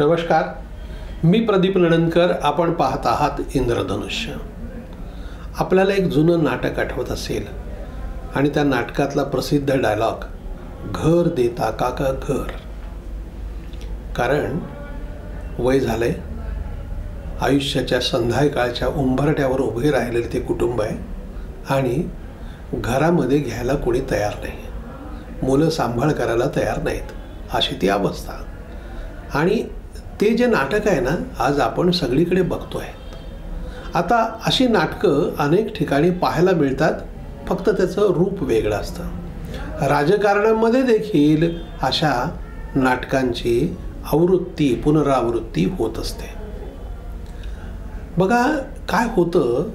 नमस्कार, मी प्रदीप नणंदकर. आपण पाहत आहात इंद्रधनुष्य. आपल्याला एक जुनं नाटक आठवत असेल आणि त्या नाटकातला प्रसिद्ध डायलॉग, घर देता काका घर. कारण वय झालंय, आयुष्याच्या संध्याकाळच्या उंबरठ्यावर उभे राहिलेले ते कुटुंब आहे आणि घरामध्ये घ्यायला कोणी तयार नाही. मुलं सांभाळ करायला तयार नाहीत, अशी ती अवस्था. आणि ते जे नाटक आहे ना, आज आपण सगळीकडे बघतोय. आता अशी नाटकं अनेक ठिकाणी पाहायला मिळतात, फक्त त्याचं रूप वेगळं असतं. राजकारणामध्ये देखील अशा नाटकांची आवृत्ती पुनरावृत्ती होत असते. बघा काय होतं,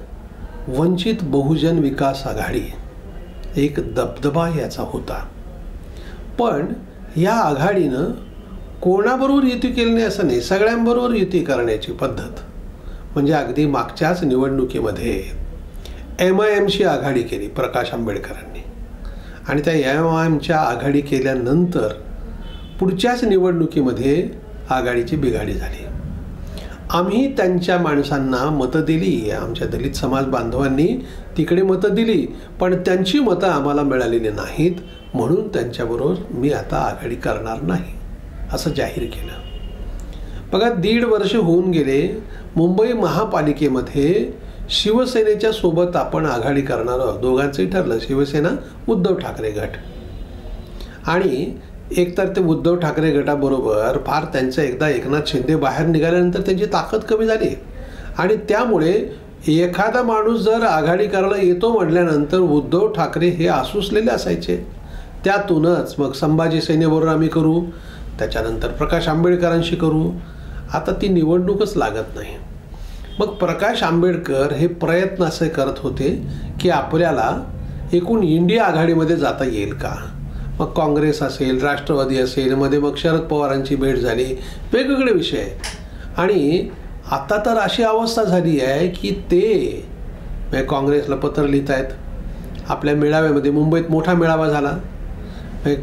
वंचित बहुजन विकास आघाडी एक दबदबा याचा होता. पण या आघाडीनं कोणाबरोबर युती केली नाही असं नाही, सगळ्यांबरोबर युती करण्याची पद्धत. म्हणजे अगदी मागच्याच निवडणुकीमध्ये MIMची आघाडी केली प्रकाश आंबेडकरांनी आणि त्या MIMच्या आघाडी केल्यानंतर पुढच्याच निवडणुकीमध्ये आघाडीची बिघाडी झाली. आम्ही त्यांच्या माणसांना मतं दिली, आमच्या दलित समाज बांधवांनी तिकडे मतं दिली, पण त्यांची मतं आम्हाला मिळालेली नाहीत, म्हणून त्यांच्याबरोबर मी आता आघाडी करणार नाही असं जाहीर केलं. बघा 1.5 वर्ष होऊन गेले. मुंबई महापालिकेमध्ये शिवसेनेच्या सोबत आपण आघाडी करणार आहोत. दोघांचंही ठरलं, शिवसेना उद्धव ठाकरे गट. आणि एकतर ते उद्धव ठाकरे गटाबरोबर फार त्यांचं एकदा एकनाथ शिंदे बाहेर निघाल्यानंतर त्यांची ताकद कमी झाली आणि त्यामुळे एखादा माणूस जर आघाडी करायला येतो म्हटल्यानंतर उद्धव ठाकरे हे आसुसलेले असायचे. त्यातूनच मग संभाजी सेनेबरोबर आम्ही करू, त्याच्यानंतर प्रकाश आंबेडकरांशी करू. आता ती निवडणूकच लागत नाही. मग प्रकाश आंबेडकर हे प्रयत्न असे करत होते की आपल्याला एकूण इंडिया आघाडीमध्ये जाता येईल का. मग काँग्रेस असेल, राष्ट्रवादी असेल, मध्ये मग शरद पवारांची भेट झाली, वेगवेगळे विषय. आणि आता तर अशी अवस्था झाली आहे की ते काँग्रेसला पत्र लिहित आहेत. आपल्या मेळाव्यामध्ये मुंबईत मोठा मेळावा झाला,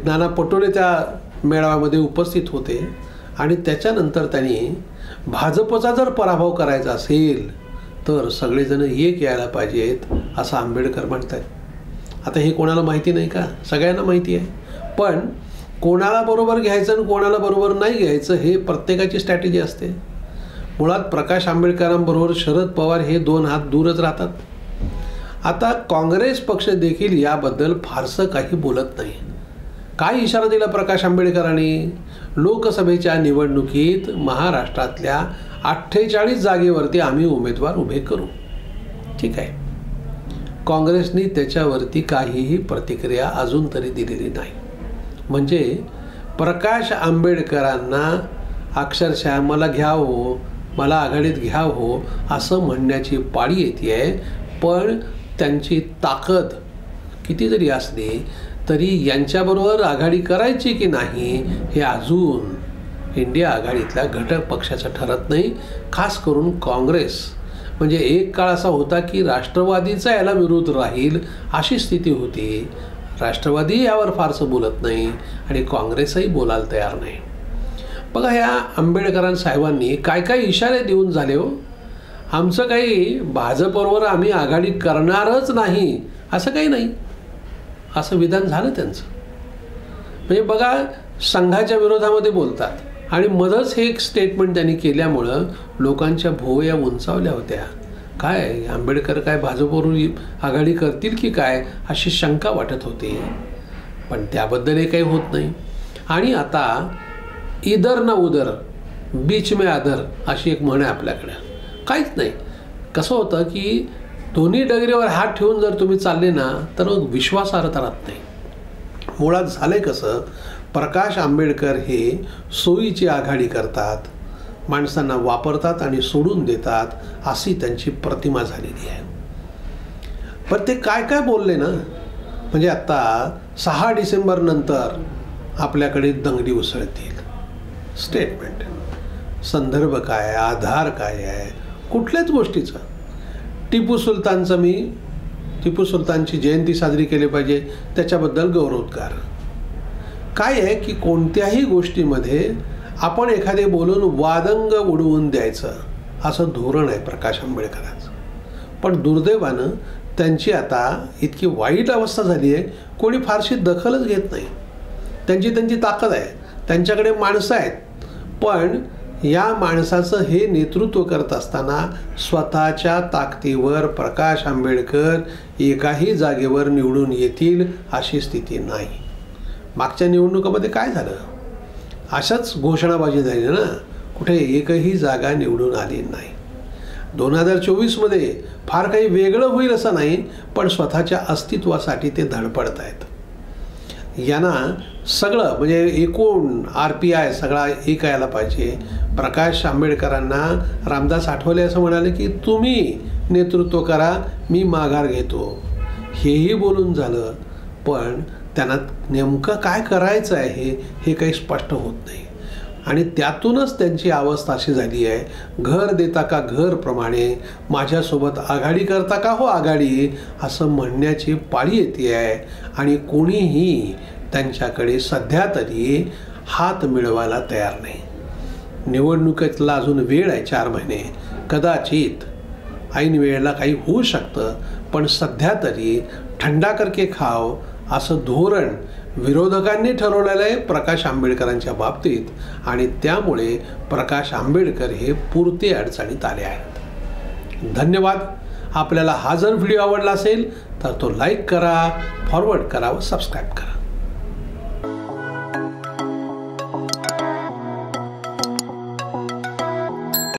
नाना पटोले त्या मेळाव्यामध्ये उपस्थित होते आणि त्याच्यानंतर त्यांनी भाजपचा जर पराभव करायचा असेल तर सगळेजण एक यायला पाहिजेत असं आंबेडकर म्हणत आहेत. आता हे कोणाला माहिती नाही का? सगळ्यांना माहिती आहे. पण कोणाला बरोबर घ्यायचं आणि कोणाला बरोबर नाही घ्यायचं हे प्रत्येकाची स्ट्रॅटेजी असते. मुळात प्रकाश आंबेडकरांबरोबर शरद पवार हे 2 हात दूरच राहतात. आता काँग्रेस पक्ष देखील याबद्दल फारसं काही बोलत नाही. काय इशारा दिला प्रकाश आंबेडकरांनी? लोकसभेच्या निवडणुकीत महाराष्ट्रातल्या 48 जागेवरती आम्ही उमेदवार उभे करू. ठीक आहे. काँग्रेसनी त्याच्यावरती काहीही प्रतिक्रिया अजून तरी दिलेली नाही. म्हणजे प्रकाश आंबेडकरांना अक्षरशः मला घ्या हो, मला आघाडीत घ्या हो असं म्हणण्याची पाळी येते आहे. पण त्यांची ताकद किती जरी असली तरी यांच्याबरोबर आघाडी करायची की नाही हे अजून इंडिया आघाडीतल्या घटक पक्षाचं ठरत नाही. खास करून काँग्रेस, म्हणजे एक काळ असा होता की राष्ट्रवादीचा याला विरोध राहील अशी स्थिती होती. राष्ट्रवादी यावर फारसं बोलत नाही आणि काँग्रेसही बोलायला तयार नाही. बघा ह्या आंबेडकरां साहेबांनी काय काय इशारे देऊन झाले हो. आमचं काही भाजपबरोबर आम्ही आघाडी करणारच नाही असं काही नाही, असं विधान झालं त्यांचं. म्हणजे बघा संघाच्या विरोधामध्ये बोलतात आणि मधच हे एक स्टेटमेंट त्यांनी केल्यामुळं लोकांच्या भुवया उंचावल्या होत्या. काय आंबेडकर काय भाजपबरोबर आघाडी करतील की काय अशी शंका वाटत होती. पण त्याबद्दलही काही होत नाही. आणि आता इधर ना उधर बीच में आधर अशी एक म्हण आहे आपल्याकडे. काहीच नाही. कसं होतं की दोन्ही डगरीवर हात ठेवून जर तुम्ही चालले ना तर मग विश्वासार्हता राहत नाही. मुळात झालंय कसं, प्रकाश आंबेडकर हे सोयीची आघाडी करतात, माणसांना वापरतात आणि सोडून देतात अशी त्यांची प्रतिमा झालेली आहे. पण ते काय काय बोलले ना, म्हणजे आत्ता 6 डिसेंबर नंतर आपल्याकडे दंगली उसळतील. स्टेटमेंट, संदर्भ काय, आधार काय आहे, कुठल्याच गोष्टीचा. टिपू सुलतानची जयंती साजरी केली पाहिजे त्याच्याबद्दल गौरवोद्गार. काय आहे की कोणत्याही गोष्टीमध्ये आपण एखादे बोलून वादंग उडवून द्यायचं असं धोरण आहे प्रकाश आंबेडकरांचं. पण दुर्दैवानं त्यांची आता इतकी वाईट अवस्था झाली आहे, कोणी फारशी दखलच घेत नाही. त्यांची ताकद आहे, त्यांच्याकडे माणसं आहेत, पण या माणसाचं हे नेतृत्व करत असताना स्वतःच्या ताकदीवर प्रकाश आंबेडकर एकाही जागेवर निवडून येतील अशी स्थिती नाही. मागच्या निवडणुकीमध्ये काय झालं? अशाच घोषणाबाजी झाली ना, कुठे एकही जागा निवडून आली नाही. 2024मध्ये फार काही वेगळं होईल असं नाही, पण स्वतःच्या अस्तित्वासाठी ते धडपडत आहेत. यांना सगळं म्हणजे एकूण RPI सगळा एक यायला पाहिजे. प्रकाश आंबेडकरांना रामदास आठवले असं म्हणाले की तुम्ही नेतृत्व करा, मी माघार घेतो. हेही बोलून झालं, पण त्यांना नेमकं काय करायचं आहे हे काही स्पष्ट होत नाही. आणि त्यातूनच त्यांची अवस्था अशी झाली आहे, घर देता का घर प्रमाणे माझ्यासोबत आघाडी करता का हो आघाडी असं म्हणण्याची पाळी येते आहे. आणि कोणीही त्यांच्याकडे सध्या तरी हात मिळवायला तयार नाही. निवडणुकीतला अजून वेळ आहे, 4 महिने. कदाचित ऐन वेळेला काही होऊ शकतं, पण सध्या तरी ठंडा करके खाव असं धोरण विरोधकांनी ठरवलेलं आहे प्रकाश आंबेडकरांच्या बाबतीत. आणि त्यामुळे प्रकाश आंबेडकर हे पुरते अडचणीत आले आहेत. धन्यवाद. आपल्याला हा जर व्हिडिओ आवडला असेल तर तो लाईक करा, फॉरवर्ड करा व सबस्क्राईब करा.